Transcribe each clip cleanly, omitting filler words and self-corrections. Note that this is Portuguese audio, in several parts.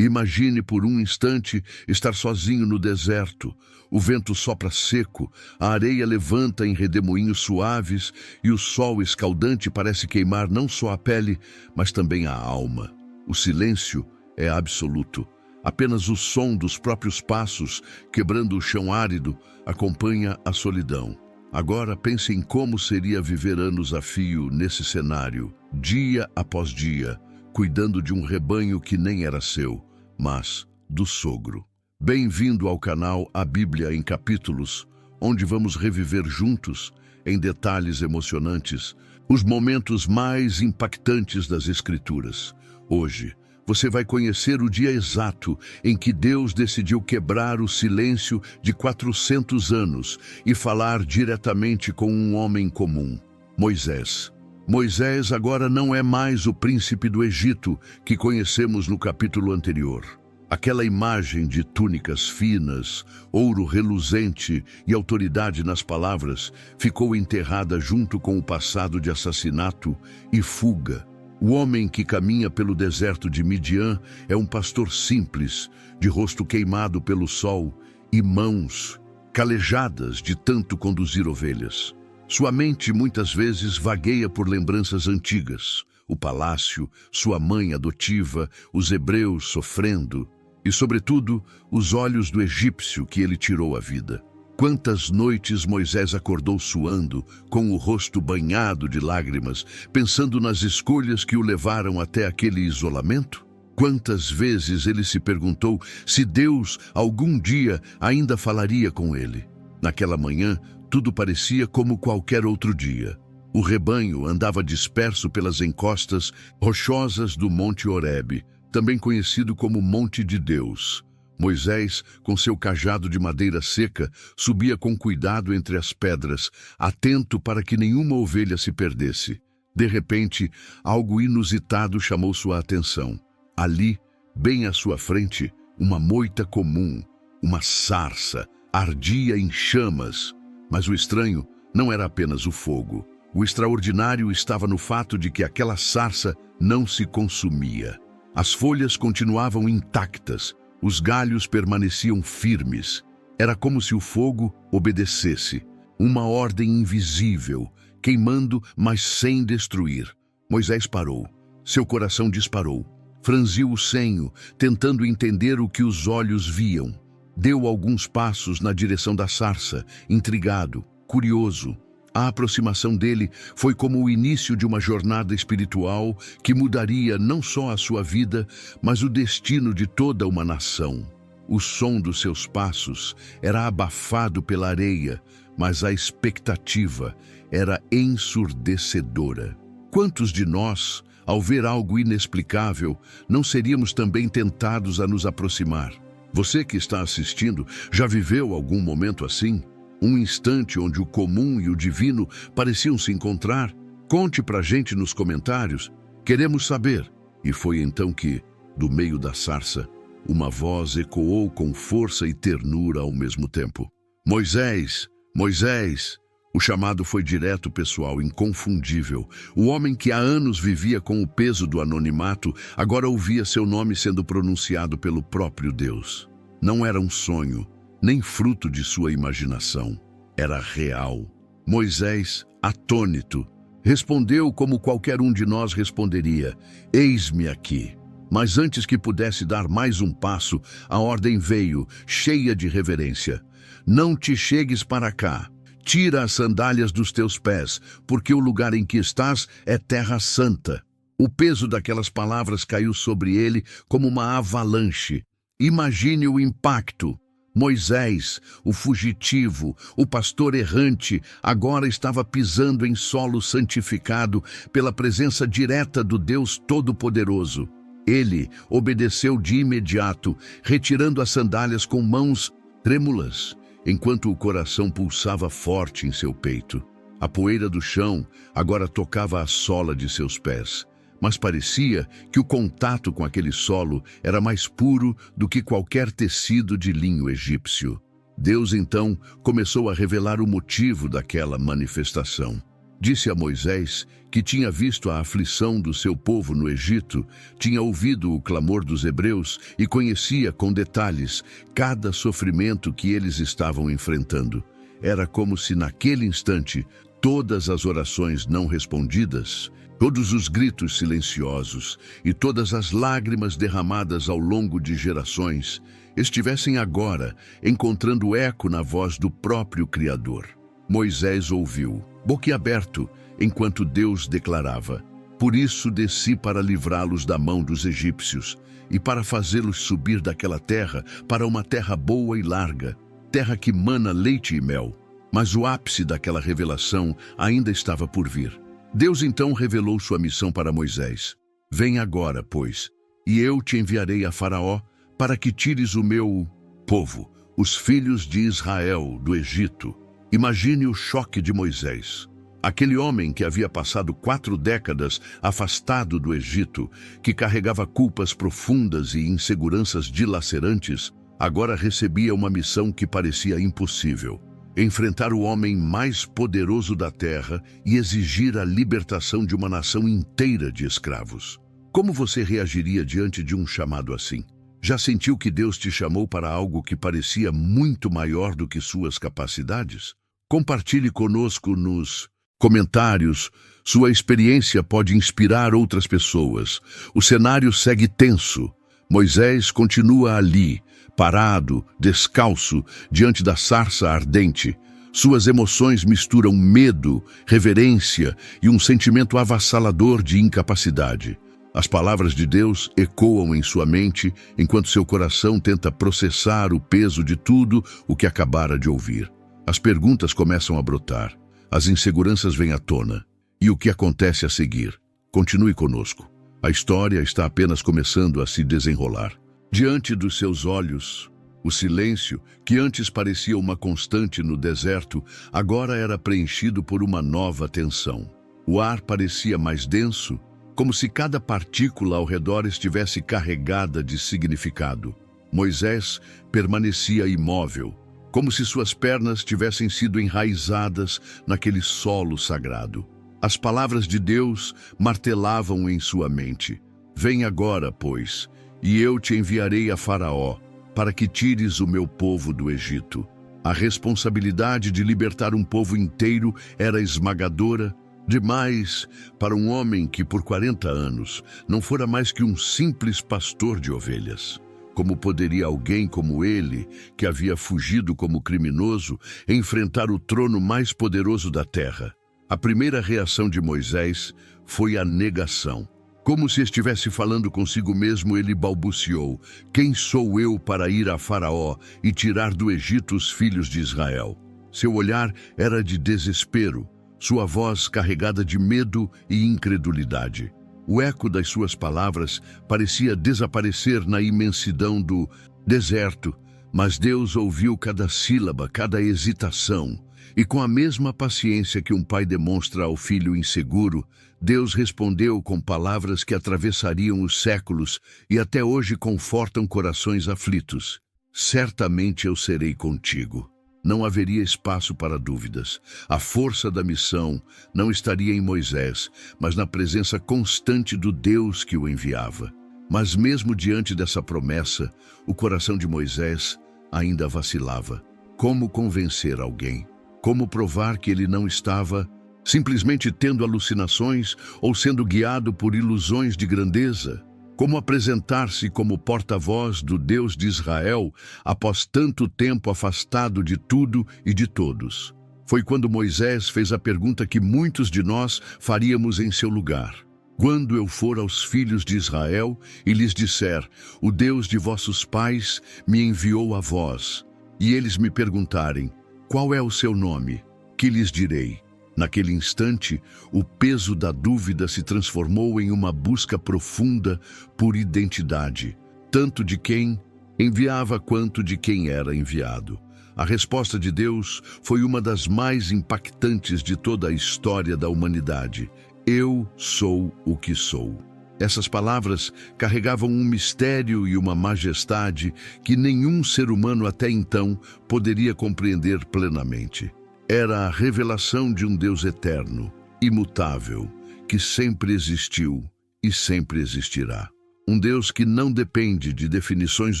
Imagine por um instante estar sozinho no deserto. O vento sopra seco, a areia levanta em redemoinhos suaves e o sol escaldante parece queimar não só a pele, mas também a alma. O silêncio é absoluto. Apenas o som dos próprios passos, quebrando o chão árido, acompanha a solidão. Agora pense em como seria viver anos a fio nesse cenário, dia após dia, cuidando de um rebanho que nem era seu, mas do sogro. Bem-vindo ao canal A Bíblia em Capítulos, onde vamos reviver juntos, em detalhes emocionantes, os momentos mais impactantes das Escrituras. Hoje, você vai conhecer o dia exato em que Deus decidiu quebrar o silêncio de 400 anos e falar diretamente com um homem comum, Moisés. Moisés agora não é mais o príncipe do Egito que conhecemos no capítulo anterior. Aquela imagem de túnicas finas, ouro reluzente e autoridade nas palavras ficou enterrada junto com o passado de assassinato e fuga. O homem que caminha pelo deserto de Midian é um pastor simples, de rosto queimado pelo sol e mãos calejadas de tanto conduzir ovelhas. Sua mente muitas vezes vagueia por lembranças antigas, o palácio, sua mãe adotiva, os hebreus sofrendo e, sobretudo, os olhos do egípcio que ele tirou a vida. Quantas noites Moisés acordou suando, com o rosto banhado de lágrimas, pensando nas escolhas que o levaram até aquele isolamento? Quantas vezes ele se perguntou se Deus algum dia ainda falaria com ele? Naquela manhã, tudo parecia como qualquer outro dia. O rebanho andava disperso pelas encostas rochosas do Monte Horebe, também conhecido como Monte de Deus. Moisés, com seu cajado de madeira seca, subia com cuidado entre as pedras, atento para que nenhuma ovelha se perdesse. De repente, algo inusitado chamou sua atenção. Ali, bem à sua frente, uma moita comum, uma sarça, ardia em chamas. Mas o estranho não era apenas o fogo. O extraordinário estava no fato de que aquela sarça não se consumia. As folhas continuavam intactas, os galhos permaneciam firmes. Era como se o fogo obedecesse. Uma ordem invisível, queimando, mas sem destruir. Moisés parou. Seu coração disparou. Franziu o senho, tentando entender o que os olhos viam. Deu alguns passos na direção da sarça, intrigado, curioso. A aproximação dele foi como o início de uma jornada espiritual que mudaria não só a sua vida, mas o destino de toda uma nação. O som dos seus passos era abafado pela areia, mas a expectativa era ensurdecedora. Quantos de nós, ao ver algo inexplicável, não seríamos também tentados a nos aproximar? Você que está assistindo já viveu algum momento assim? Um instante onde o comum e o divino pareciam se encontrar? Conte pra gente nos comentários. Queremos saber. E foi então que, do meio da sarça, uma voz ecoou com força e ternura ao mesmo tempo. Moisés! Moisés! O chamado foi direto, pessoal, inconfundível. O homem que há anos vivia com o peso do anonimato, agora ouvia seu nome sendo pronunciado pelo próprio Deus. Não era um sonho, nem fruto de sua imaginação. Era real. Moisés, atônito, respondeu como qualquer um de nós responderia: eis-me aqui. Mas antes que pudesse dar mais um passo, a ordem veio, cheia de reverência. Não te chegues para cá. Tira as sandálias dos teus pés, porque o lugar em que estás é terra santa. O peso daquelas palavras caiu sobre ele como uma avalanche. Imagine o impacto. Moisés, o fugitivo, o pastor errante, agora estava pisando em solo santificado pela presença direta do Deus Todo-Poderoso. Ele obedeceu de imediato, retirando as sandálias com mãos trêmulas, enquanto o coração pulsava forte em seu peito. A poeira do chão agora tocava a sola de seus pés, mas parecia que o contato com aquele solo era mais puro do que qualquer tecido de linho egípcio. Deus então começou a revelar o motivo daquela manifestação. Disse a Moisés que tinha visto a aflição do seu povo no Egito, tinha ouvido o clamor dos hebreus e conhecia com detalhes cada sofrimento que eles estavam enfrentando. Era como se naquele instante todas as orações não respondidas, todos os gritos silenciosos e todas as lágrimas derramadas ao longo de gerações estivessem agora encontrando eco na voz do próprio Criador. Moisés ouviu, boquiaberto, enquanto Deus declarava: "Por isso desci para livrá-los da mão dos egípcios e para fazê-los subir daquela terra para uma terra boa e larga, terra que mana leite e mel." Mas o ápice daquela revelação ainda estava por vir. Deus então revelou sua missão para Moisés. "Vem agora, pois, e eu te enviarei a Faraó para que tires o meu povo, os filhos de Israel, do Egito." Imagine o choque de Moisés. Aquele homem que havia passado 4 décadas afastado do Egito, que carregava culpas profundas e inseguranças dilacerantes, agora recebia uma missão que parecia impossível: enfrentar o homem mais poderoso da terra e exigir a libertação de uma nação inteira de escravos. Como você reagiria diante de um chamado assim? Já sentiu que Deus te chamou para algo que parecia muito maior do que suas capacidades? Compartilhe conosco nos comentários. Sua experiência pode inspirar outras pessoas. O cenário segue tenso. Moisés continua ali, parado, descalço, diante da sarça ardente. Suas emoções misturam medo, reverência e um sentimento avassalador de incapacidade. As palavras de Deus ecoam em sua mente, enquanto seu coração tenta processar o peso de tudo o que acabara de ouvir. As perguntas começam a brotar, as inseguranças vêm à tona. E o que acontece a seguir? Continue conosco. A história está apenas começando a se desenrolar. Diante dos seus olhos, o silêncio, que antes parecia uma constante no deserto, agora era preenchido por uma nova tensão. O ar parecia mais denso, como se cada partícula ao redor estivesse carregada de significado. Moisés permanecia imóvel, como se suas pernas tivessem sido enraizadas naquele solo sagrado. As palavras de Deus martelavam em sua mente: "Vem agora, pois, e eu te enviarei a Faraó, para que tires o meu povo do Egito." A responsabilidade de libertar um povo inteiro era esmagadora demais para um homem que por 40 anos não fora mais que um simples pastor de ovelhas. Como poderia alguém como ele, que havia fugido como criminoso, enfrentar o trono mais poderoso da terra? A primeira reação de Moisés foi a negação. Como se estivesse falando consigo mesmo, ele balbuciou: "Quem sou eu para ir a Faraó e tirar do Egito os filhos de Israel?" Seu olhar era de desespero, sua voz carregada de medo e incredulidade. O eco das suas palavras parecia desaparecer na imensidão do deserto, mas Deus ouviu cada sílaba, cada hesitação. E com a mesma paciência que um pai demonstra ao filho inseguro, Deus respondeu com palavras que atravessariam os séculos e até hoje confortam corações aflitos: "Certamente eu serei contigo." Não haveria espaço para dúvidas. A força da missão não estaria em Moisés, mas na presença constante do Deus que o enviava. Mas mesmo diante dessa promessa, o coração de Moisés ainda vacilava. Como convencer alguém? Como provar que ele não estava simplesmente tendo alucinações ou sendo guiado por ilusões de grandeza? Como apresentar-se como porta-voz do Deus de Israel após tanto tempo afastado de tudo e de todos? Foi quando Moisés fez a pergunta que muitos de nós faríamos em seu lugar: "Quando eu for aos filhos de Israel e lhes disser: 'O Deus de vossos pais me enviou a vós,' e eles me perguntarem: 'Qual é o seu nome?' que lhes direi?" Naquele instante, o peso da dúvida se transformou em uma busca profunda por identidade, tanto de quem enviava quanto de quem era enviado. A resposta de Deus foi uma das mais impactantes de toda a história da humanidade: "Eu sou o que sou." Essas palavras carregavam um mistério e uma majestade que nenhum ser humano até então poderia compreender plenamente. Era a revelação de um Deus eterno, imutável, que sempre existiu e sempre existirá. Um Deus que não depende de definições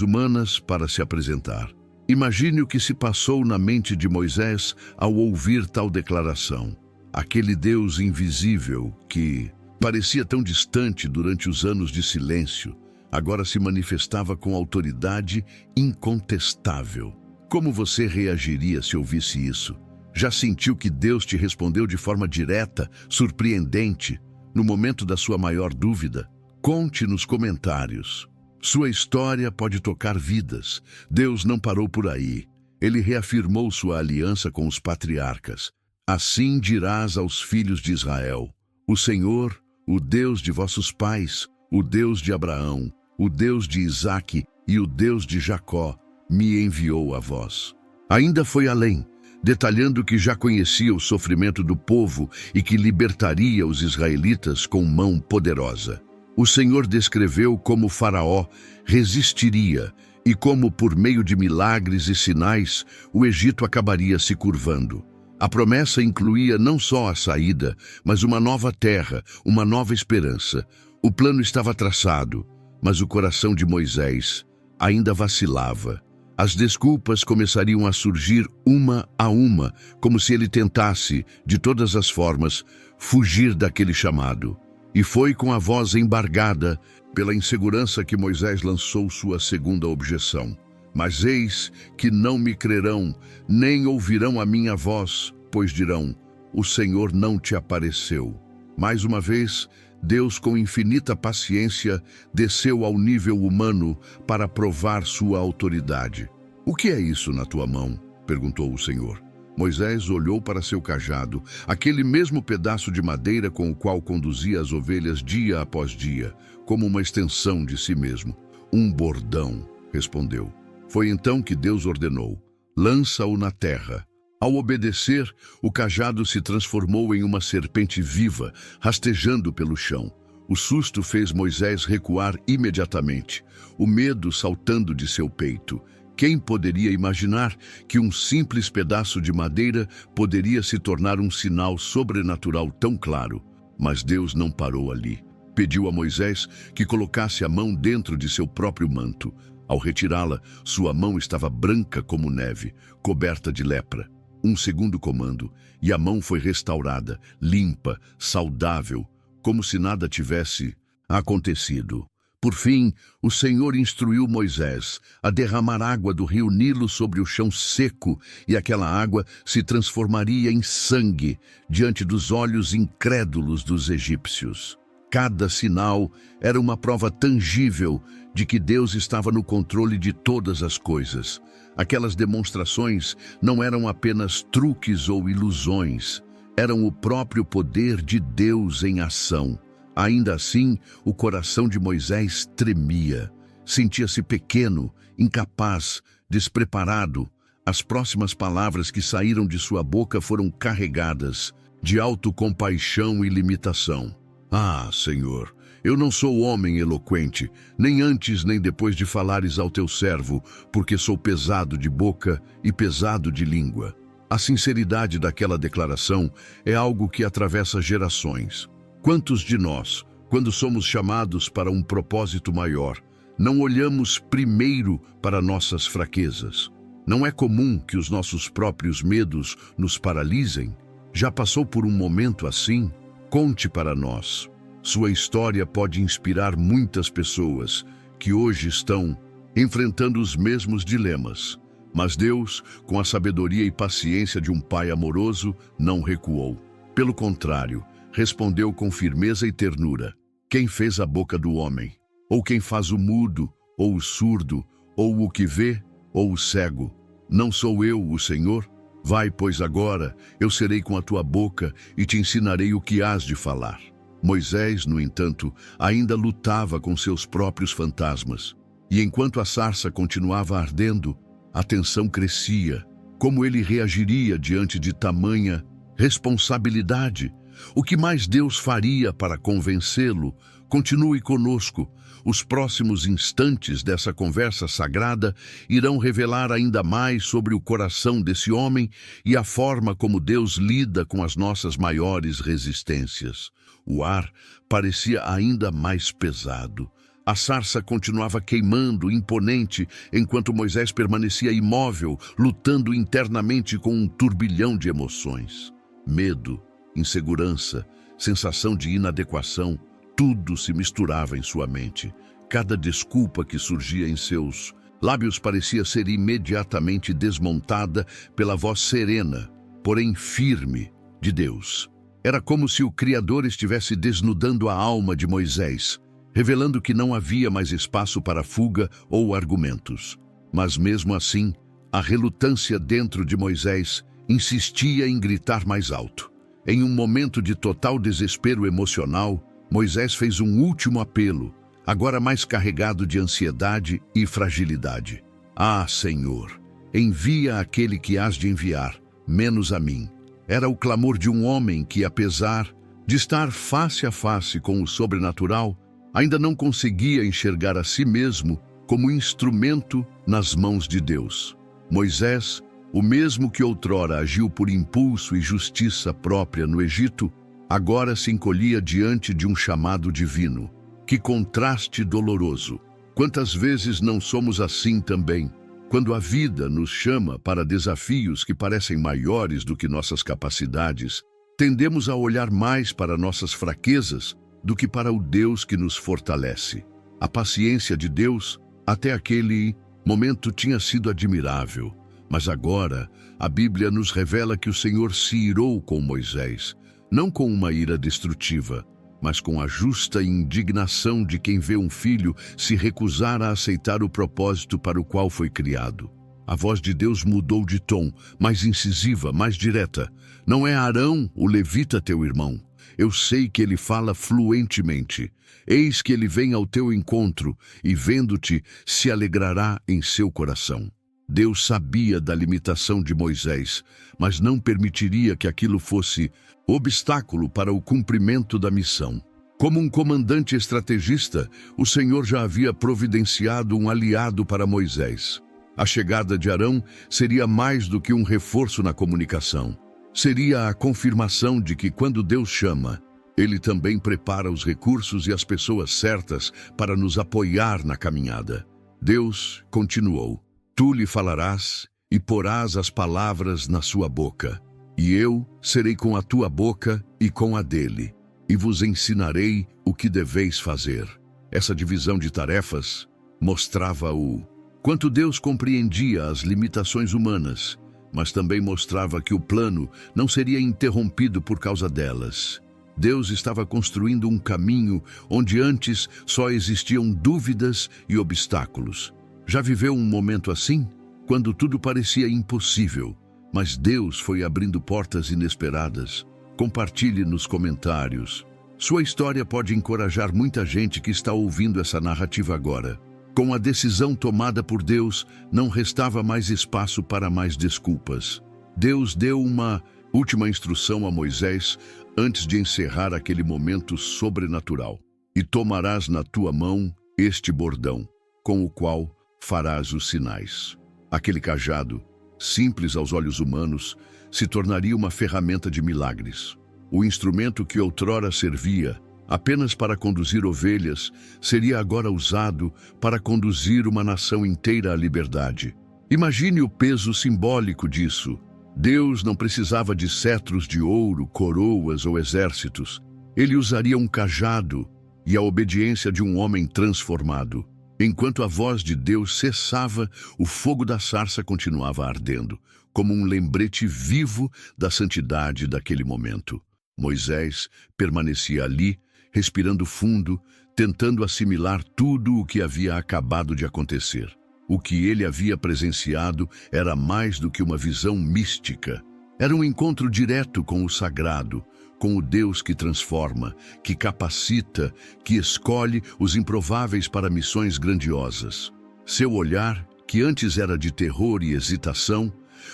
humanas para se apresentar. Imagine o que se passou na mente de Moisés ao ouvir tal declaração. Aquele Deus invisível que parecia tão distante durante os anos de silêncio, agora se manifestava com autoridade incontestável. Como você reagiria se ouvisse isso? Já sentiu que Deus te respondeu de forma direta, surpreendente, no momento da sua maior dúvida? Conte nos comentários. Sua história pode tocar vidas. Deus não parou por aí. Ele reafirmou sua aliança com os patriarcas. Assim dirás aos filhos de Israel: o Senhor, o Deus de vossos pais, o Deus de Abraão, o Deus de Isaque e o Deus de Jacó, me enviou a vós. Ainda foi além, detalhando que já conhecia o sofrimento do povo e que libertaria os israelitas com mão poderosa. O Senhor descreveu como Faraó resistiria e como, por meio de milagres e sinais, o Egito acabaria se curvando. A promessa incluía não só a saída, mas uma nova terra, uma nova esperança. O plano estava traçado, mas o coração de Moisés ainda vacilava. As desculpas começariam a surgir uma a uma, como se ele tentasse, de todas as formas, fugir daquele chamado. E foi com a voz embargada pela insegurança que Moisés lançou sua segunda objeção. Mas eis que não me crerão, nem ouvirão a minha voz, pois dirão: o Senhor não te apareceu. Mais uma vez, Deus, com infinita paciência, desceu ao nível humano para provar sua autoridade. O que é isso na tua mão? Perguntou o Senhor. Moisés olhou para seu cajado, aquele mesmo pedaço de madeira com o qual conduzia as ovelhas dia após dia, como uma extensão de si mesmo. Um bordão, respondeu. Foi então que Deus ordenou: lança-o na terra. Ao obedecer, o cajado se transformou em uma serpente viva, rastejando pelo chão. O susto fez Moisés recuar imediatamente, o medo saltando de seu peito. Quem poderia imaginar que um simples pedaço de madeira poderia se tornar um sinal sobrenatural tão claro? Mas Deus não parou ali. Pediu a Moisés que colocasse a mão dentro de seu próprio manto. Ao retirá-la, sua mão estava branca como neve, coberta de lepra. Um segundo comando, e a mão foi restaurada, limpa, saudável, como se nada tivesse acontecido. Por fim, o Senhor instruiu Moisés a derramar água do rio Nilo sobre o chão seco, e aquela água se transformaria em sangue diante dos olhos incrédulos dos egípcios. Cada sinal era uma prova tangível de que Deus estava no controle de todas as coisas. Aquelas demonstrações não eram apenas truques ou ilusões, eram o próprio poder de Deus em ação. Ainda assim, o coração de Moisés tremia. Sentia-se pequeno, incapaz, despreparado. As próximas palavras que saíram de sua boca foram carregadas de autocompaixão e limitação. Ah, Senhor, eu não sou homem eloquente, nem antes nem depois de falares ao teu servo, porque sou pesado de boca e pesado de língua. A sinceridade daquela declaração é algo que atravessa gerações. Quantos de nós, quando somos chamados para um propósito maior, não olhamos primeiro para nossas fraquezas? Não é comum que os nossos próprios medos nos paralisem? Já passou por um momento assim? Conte para nós. Sua história pode inspirar muitas pessoas que hoje estão enfrentando os mesmos dilemas. Mas Deus, com a sabedoria e paciência de um pai amoroso, não recuou. Pelo contrário, respondeu com firmeza e ternura: quem fez a boca do homem? Ou quem faz o mudo, ou o surdo, ou o que vê, ou o cego? Não sou eu, o Senhor? Vai, pois agora, eu serei com a tua boca e te ensinarei o que hás de falar. Moisés, no entanto, ainda lutava com seus próprios fantasmas. E enquanto a sarça continuava ardendo, a tensão crescia. Como ele reagiria diante de tamanha responsabilidade? O que mais Deus faria para convencê-lo? Continue conosco. Os próximos instantes dessa conversa sagrada irão revelar ainda mais sobre o coração desse homem e a forma como Deus lida com as nossas maiores resistências. O ar parecia ainda mais pesado. A sarça continuava queimando, imponente, enquanto Moisés permanecia imóvel, lutando internamente com um turbilhão de emoções. Medo, insegurança, sensação de inadequação, tudo se misturava em sua mente. Cada desculpa que surgia em seus lábios parecia ser imediatamente desmontada pela voz serena, porém firme, de Deus. Era como se o Criador estivesse desnudando a alma de Moisés, revelando que não havia mais espaço para fuga ou argumentos. Mas mesmo assim, a relutância dentro de Moisés insistia em gritar mais alto. Em um momento de total desespero emocional, Moisés fez um último apelo, agora mais carregado de ansiedade e fragilidade. Ah, Senhor, envia aquele que hás de enviar, menos a mim. Era o clamor de um homem que, apesar de estar face a face com o sobrenatural, ainda não conseguia enxergar a si mesmo como instrumento nas mãos de Deus. Moisés, o mesmo que outrora agiu por impulso e justiça própria no Egito, agora se encolhia diante de um chamado divino. Que contraste doloroso! Quantas vezes não somos assim também? Quando a vida nos chama para desafios que parecem maiores do que nossas capacidades, tendemos a olhar mais para nossas fraquezas do que para o Deus que nos fortalece. A paciência de Deus, até aquele momento, tinha sido admirável, mas agora a Bíblia nos revela que o Senhor se irou com Moisés, não com uma ira destrutiva, mas com a justa indignação de quem vê um filho se recusar a aceitar o propósito para o qual foi criado. A voz de Deus mudou de tom, mais incisiva, mais direta. Não é Arão, o levita, teu irmão. Eu sei que ele fala fluentemente. Eis que ele vem ao teu encontro e, vendo-te, se alegrará em seu coração. Deus sabia da limitação de Moisés, mas não permitiria que aquilo fosse obstáculo para o cumprimento da missão. Como um comandante estrategista, o Senhor já havia providenciado um aliado para Moisés. A chegada de Arão seria mais do que um reforço na comunicação. Seria a confirmação de que quando Deus chama, Ele também prepara os recursos e as pessoas certas para nos apoiar na caminhada. Deus continuou: Tu lhe falarás e porás as palavras na sua boca. E eu serei com a tua boca e com a dele, e vos ensinarei o que deveis fazer. Essa divisão de tarefas mostrava o quanto Deus compreendia as limitações humanas, mas também mostrava que o plano não seria interrompido por causa delas. Deus estava construindo um caminho onde antes só existiam dúvidas e obstáculos. Já viveu um momento assim? Quando tudo parecia impossível, mas Deus foi abrindo portas inesperadas. Compartilhe nos comentários. Sua história pode encorajar muita gente que está ouvindo essa narrativa agora. Com a decisão tomada por Deus, não restava mais espaço para mais desculpas. Deus deu uma última instrução a Moisés antes de encerrar aquele momento sobrenatural. E tomarás na tua mão este bordão, com o qual farás os sinais. Aquele cajado, simples aos olhos humanos, se tornaria uma ferramenta de milagres. O instrumento que outrora servia apenas para conduzir ovelhas seria agora usado para conduzir uma nação inteira à liberdade. Imagine o peso simbólico disso. Deus não precisava de cetros de ouro, coroas ou exércitos. Ele usaria um cajado e a obediência de um homem transformado. Enquanto a voz de Deus cessava, o fogo da sarça continuava ardendo, como um lembrete vivo da santidade daquele momento. Moisés permanecia ali, respirando fundo, tentando assimilar tudo o que havia acabado de acontecer. O que ele havia presenciado era mais do que uma visão mística. Era um encontro direto com o sagrado, com o Deus que transforma, que capacita, que escolhe os improváveis para missões grandiosas. Seu olhar, que antes era de terror e hesitação,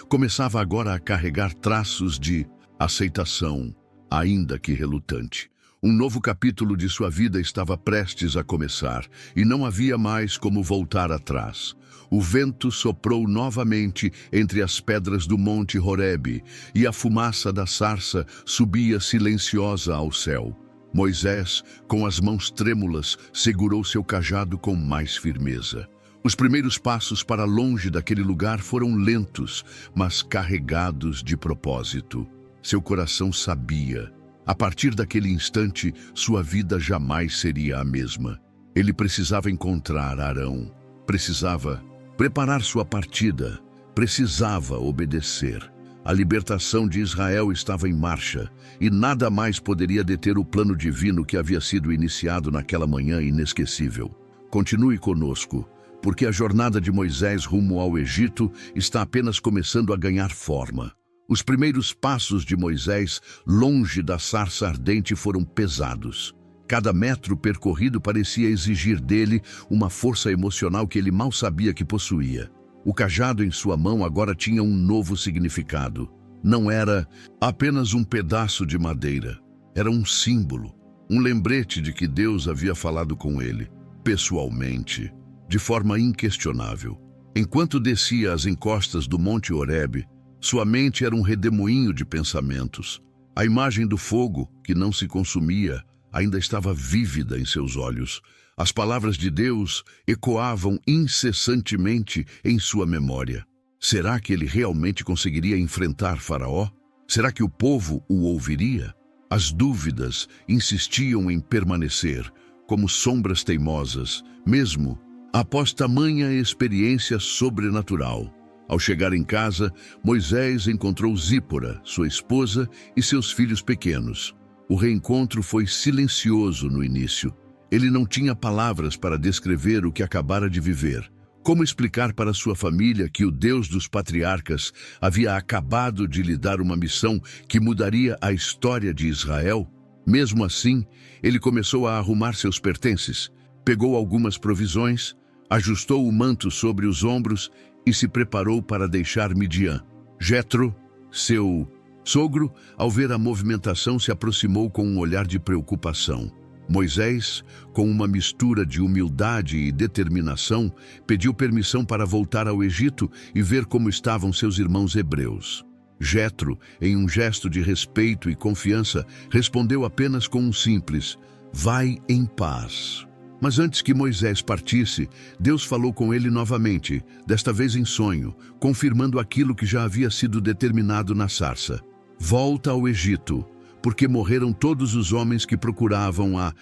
começava agora a carregar traços de aceitação, ainda que relutante. Um novo capítulo de sua vida estava prestes a começar, e não havia mais como voltar atrás. O vento soprou novamente entre as pedras do Monte Horebe, e a fumaça da sarça subia silenciosa ao céu. Moisés, com as mãos trêmulas, segurou seu cajado com mais firmeza. Os primeiros passos para longe daquele lugar foram lentos, mas carregados de propósito. Seu coração sabia. A partir daquele instante, sua vida jamais seria a mesma. Ele precisava encontrar Arão. Precisava preparar sua partida. Precisava obedecer. A libertação de Israel estava em marcha, e nada mais poderia deter o plano divino que havia sido iniciado naquela manhã inesquecível. Continue conosco, porque a jornada de Moisés rumo ao Egito está apenas começando a ganhar forma. Os primeiros passos de Moisés, longe da sarça ardente, foram pesados. Cada metro percorrido parecia exigir dele uma força emocional que ele mal sabia que possuía. O cajado em sua mão agora tinha um novo significado. Não era apenas um pedaço de madeira. Era um símbolo, um lembrete de que Deus havia falado com ele, pessoalmente, de forma inquestionável. Enquanto descia as encostas do Monte Horebe, sua mente era um redemoinho de pensamentos. A imagem do fogo, que não se consumia, ainda estava vívida em seus olhos. As palavras de Deus ecoavam incessantemente em sua memória. Será que ele realmente conseguiria enfrentar Faraó? Será que o povo o ouviria? As dúvidas insistiam em permanecer, como sombras teimosas, mesmo após tamanha experiência sobrenatural. Ao chegar em casa, Moisés encontrou Zípora, sua esposa, e seus filhos pequenos. O reencontro foi silencioso no início. Ele não tinha palavras para descrever o que acabara de viver. Como explicar para sua família que o Deus dos patriarcas havia acabado de lhe dar uma missão que mudaria a história de Israel? Mesmo assim, ele começou a arrumar seus pertences, pegou algumas provisões, ajustou o manto sobre os ombros e se preparou para deixar Midian. Jetro, seu sogro, ao ver a movimentação, se aproximou com um olhar de preocupação. Moisés, com uma mistura de humildade e determinação, pediu permissão para voltar ao Egito e ver como estavam seus irmãos hebreus. Jetro, em um gesto de respeito e confiança, respondeu apenas com um simples: "Vai em paz." Mas antes que Moisés partisse, Deus falou com ele novamente, desta vez em sonho, confirmando aquilo que já havia sido determinado na sarça. "Volta ao Egito, porque morreram todos os homens que procuravam a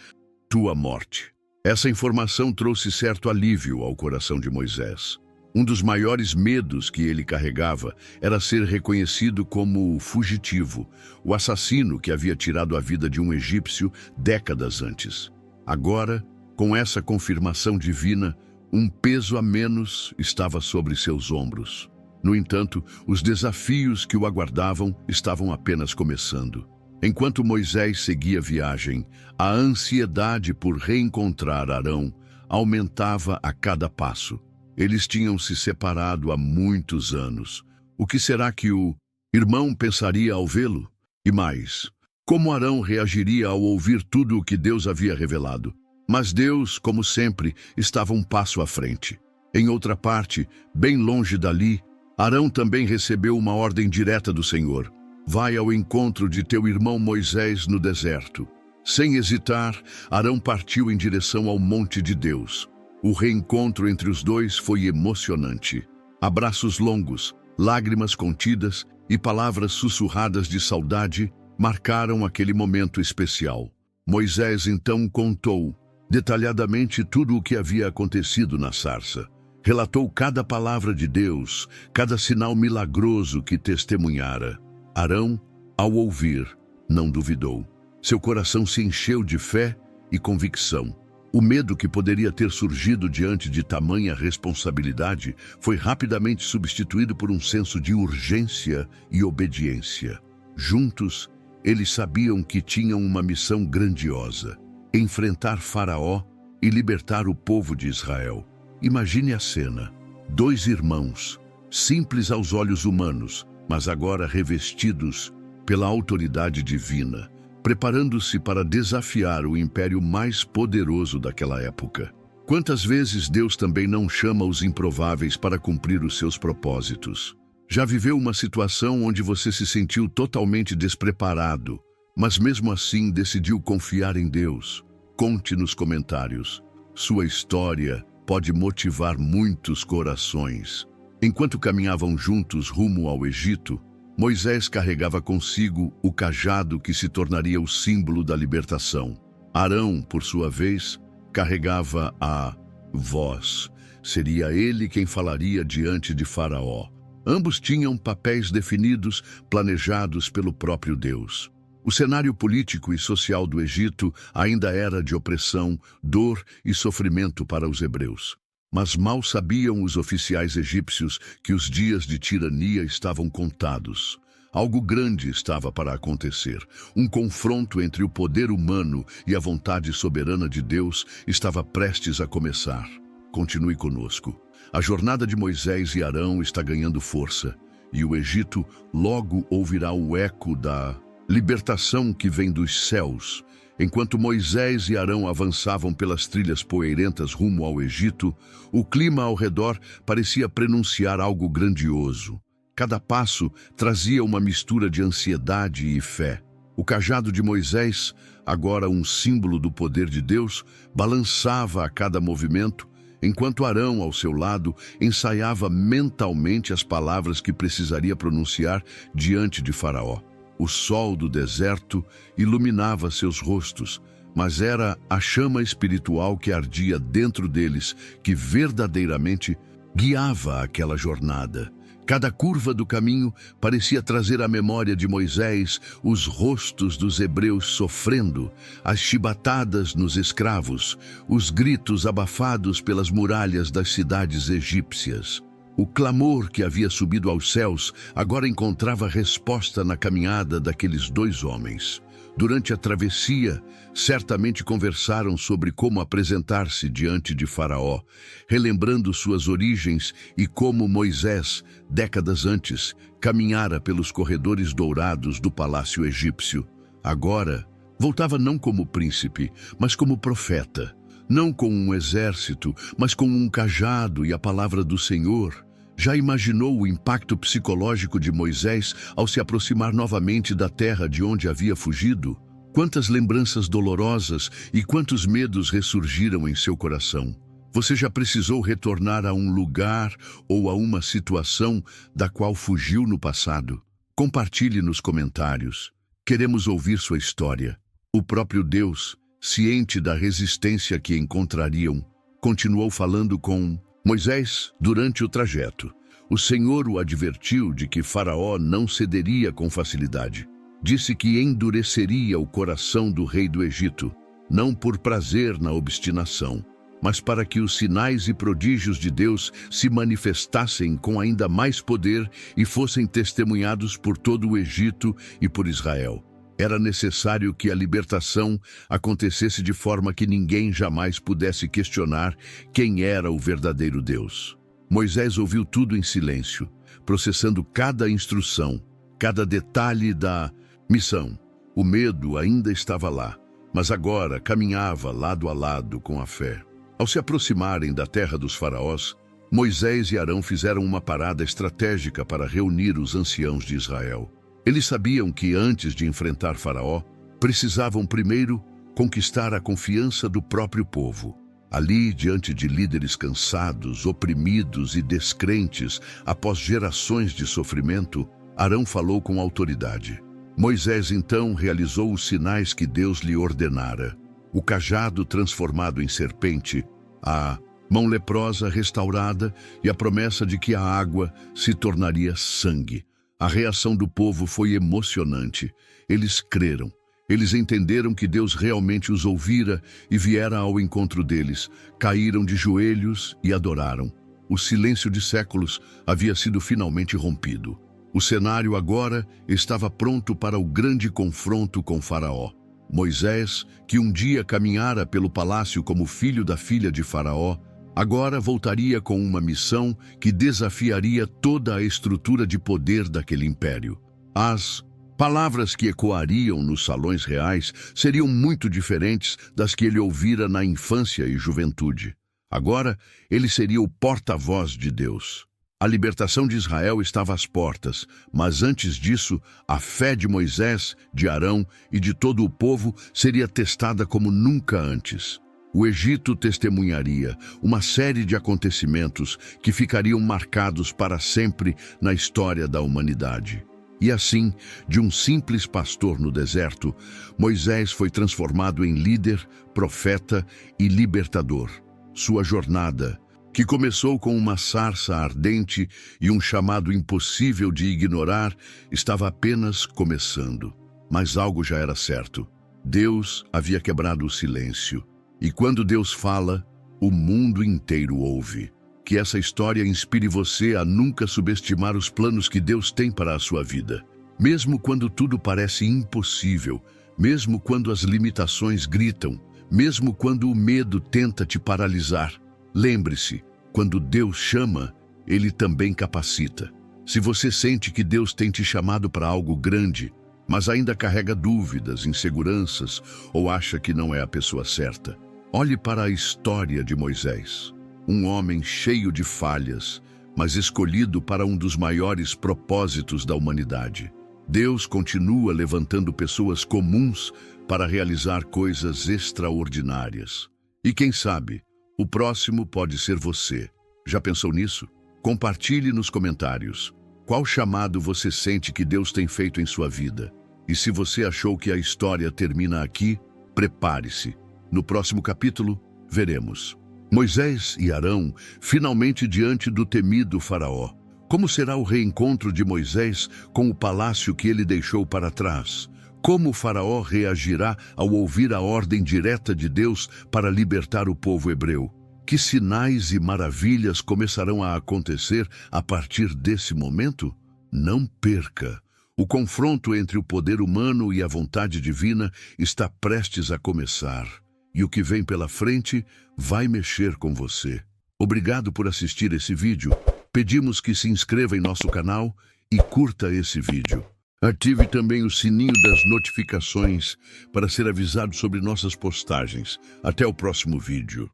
tua morte." Essa informação trouxe certo alívio ao coração de Moisés. Um dos maiores medos que ele carregava era ser reconhecido como o fugitivo, o assassino que havia tirado a vida de um egípcio décadas antes. Agora, com essa confirmação divina, um peso a menos estava sobre seus ombros. No entanto, os desafios que o aguardavam estavam apenas começando. Enquanto Moisés seguia a viagem, a ansiedade por reencontrar Arão aumentava a cada passo. Eles tinham se separado há muitos anos. O que será que o irmão pensaria ao vê-lo? E mais, como Arão reagiria ao ouvir tudo o que Deus havia revelado? Mas Deus, como sempre, estava um passo à frente. Em outra parte, bem longe dali, Arão também recebeu uma ordem direta do Senhor: "Vai ao encontro de teu irmão Moisés no deserto." Sem hesitar, Arão partiu em direção ao monte de Deus. O reencontro entre os dois foi emocionante. Abraços longos, lágrimas contidas e palavras sussurradas de saudade marcaram aquele momento especial. Moisés então contou detalhadamente tudo o que havia acontecido na sarça. Relatou cada palavra de Deus, cada sinal milagroso que testemunhara. Arão, ao ouvir, não duvidou. Seu coração se encheu de fé e convicção. O medo que poderia ter surgido diante de tamanha responsabilidade foi rapidamente substituído por um senso de urgência e obediência. Juntos, eles sabiam que tinham uma missão grandiosa: enfrentar Faraó e libertar o povo de Israel. Imagine a cena: 2 irmãos, simples aos olhos humanos, mas agora revestidos pela autoridade divina, preparando-se para desafiar o império mais poderoso daquela época. Quantas vezes Deus também não chama os improváveis para cumprir os seus propósitos? Já viveu uma situação onde você se sentiu totalmente despreparado, mas mesmo assim decidiu confiar em Deus? Conte nos comentários. Sua história pode motivar muitos corações. Enquanto caminhavam juntos rumo ao Egito, Moisés carregava consigo o cajado que se tornaria o símbolo da libertação. Arão, por sua vez, carregava a voz. Seria ele quem falaria diante de Faraó. Ambos tinham papéis definidos, planejados pelo próprio Deus. O cenário político e social do Egito ainda era de opressão, dor e sofrimento para os hebreus. Mas mal sabiam os oficiais egípcios que os dias de tirania estavam contados. Algo grande estava para acontecer. Um confronto entre o poder humano e a vontade soberana de Deus estava prestes a começar. Continue conosco. A jornada de Moisés e Arão está ganhando força, e o Egito logo ouvirá o eco da libertação que vem dos céus. Enquanto Moisés e Arão avançavam pelas trilhas poeirentas rumo ao Egito, o clima ao redor parecia prenunciar algo grandioso. Cada passo trazia uma mistura de ansiedade e fé. O cajado de Moisés, agora um símbolo do poder de Deus, balançava a cada movimento, enquanto Arão, ao seu lado, ensaiava mentalmente as palavras que precisaria pronunciar diante de Faraó. O sol do deserto iluminava seus rostos, mas era a chama espiritual que ardia dentro deles que verdadeiramente guiava aquela jornada. Cada curva do caminho parecia trazer à memória de Moisés os rostos dos hebreus sofrendo, as chibatadas nos escravos, os gritos abafados pelas muralhas das cidades egípcias. O clamor que havia subido aos céus agora encontrava resposta na caminhada daqueles dois homens. Durante a travessia, certamente conversaram sobre como apresentar-se diante de Faraó, relembrando suas origens e como Moisés, décadas antes, caminhara pelos corredores dourados do palácio egípcio. Agora, voltava não como príncipe, mas como profeta. Não com um exército, mas com um cajado e a palavra do Senhor. Já imaginou o impacto psicológico de Moisés ao se aproximar novamente da terra de onde havia fugido? Quantas lembranças dolorosas e quantos medos ressurgiram em seu coração? Você já precisou retornar a um lugar ou a uma situação da qual fugiu no passado? Compartilhe nos comentários. Queremos ouvir sua história. O próprio Deus, ciente da resistência que encontrariam, continuou falando com Moisés durante o trajeto. O Senhor o advertiu de que Faraó não cederia com facilidade. Disse que endureceria o coração do rei do Egito, não por prazer na obstinação, mas para que os sinais e prodígios de Deus se manifestassem com ainda mais poder e fossem testemunhados por todo o Egito e por Israel. Era necessário que a libertação acontecesse de forma que ninguém jamais pudesse questionar quem era o verdadeiro Deus. Moisés ouviu tudo em silêncio, processando cada instrução, cada detalhe da missão. O medo ainda estava lá, mas agora caminhava lado a lado com a fé. Ao se aproximarem da terra dos faraós, Moisés e Arão fizeram uma parada estratégica para reunir os anciãos de Israel. Eles sabiam que antes de enfrentar Faraó, precisavam primeiro conquistar a confiança do próprio povo. Ali, diante de líderes cansados, oprimidos e descrentes, após gerações de sofrimento, Arão falou com autoridade. Moisés então realizou os sinais que Deus lhe ordenara. O cajado transformado em serpente, a mão leprosa restaurada e a promessa de que a água se tornaria sangue. A reação do povo foi emocionante. Eles creram. Eles entenderam que Deus realmente os ouvira e viera ao encontro deles. Caíram de joelhos e adoraram. O silêncio de séculos havia sido finalmente rompido. O cenário agora estava pronto para o grande confronto com Faraó. Moisés, que um dia caminhara pelo palácio como filho da filha de Faraó, agora voltaria com uma missão que desafiaria toda a estrutura de poder daquele império. As Palavras que ecoariam nos salões reais seriam muito diferentes das que ele ouvira na infância e juventude. Agora, ele seria o porta-voz de Deus. A libertação de Israel estava às portas, mas antes disso, a fé de Moisés, de Arão e de todo o povo seria testada como nunca antes. O Egito testemunharia uma série de acontecimentos que ficariam marcados para sempre na história da humanidade. E assim, de um simples pastor no deserto, Moisés foi transformado em líder, profeta e libertador. Sua jornada, que começou com uma sarça ardente e um chamado impossível de ignorar, estava apenas começando. Mas algo já era certo. Deus havia quebrado o silêncio. E quando Deus fala, o mundo inteiro ouve. Que essa história inspire você a nunca subestimar os planos que Deus tem para a sua vida. Mesmo quando tudo parece impossível, mesmo quando as limitações gritam, mesmo quando o medo tenta te paralisar, lembre-se, quando Deus chama, Ele também capacita. Se você sente que Deus tem te chamado para algo grande, mas ainda carrega dúvidas, inseguranças ou acha que não é a pessoa certa, olhe para a história de Moisés. Um homem cheio de falhas, mas escolhido para um dos maiores propósitos da humanidade. Deus continua levantando pessoas comuns para realizar coisas extraordinárias. E quem sabe, o próximo pode ser você. Já pensou nisso? Compartilhe nos comentários. Qual chamado você sente que Deus tem feito em sua vida? E se você achou que a história termina aqui, prepare-se. No próximo capítulo, veremos Moisés e Arão finalmente diante do temido Faraó. Como será o reencontro de Moisés com o palácio que ele deixou para trás? Como o Faraó reagirá ao ouvir a ordem direta de Deus para libertar o povo hebreu? Que sinais e maravilhas começarão a acontecer a partir desse momento? Não perca! O confronto entre o poder humano e a vontade divina está prestes a começar. E o que vem pela frente vai mexer com você. Obrigado por assistir esse vídeo. Pedimos que se inscreva em nosso canal e curta esse vídeo. Ative também o sininho das notificações para ser avisado sobre nossas postagens. Até o próximo vídeo.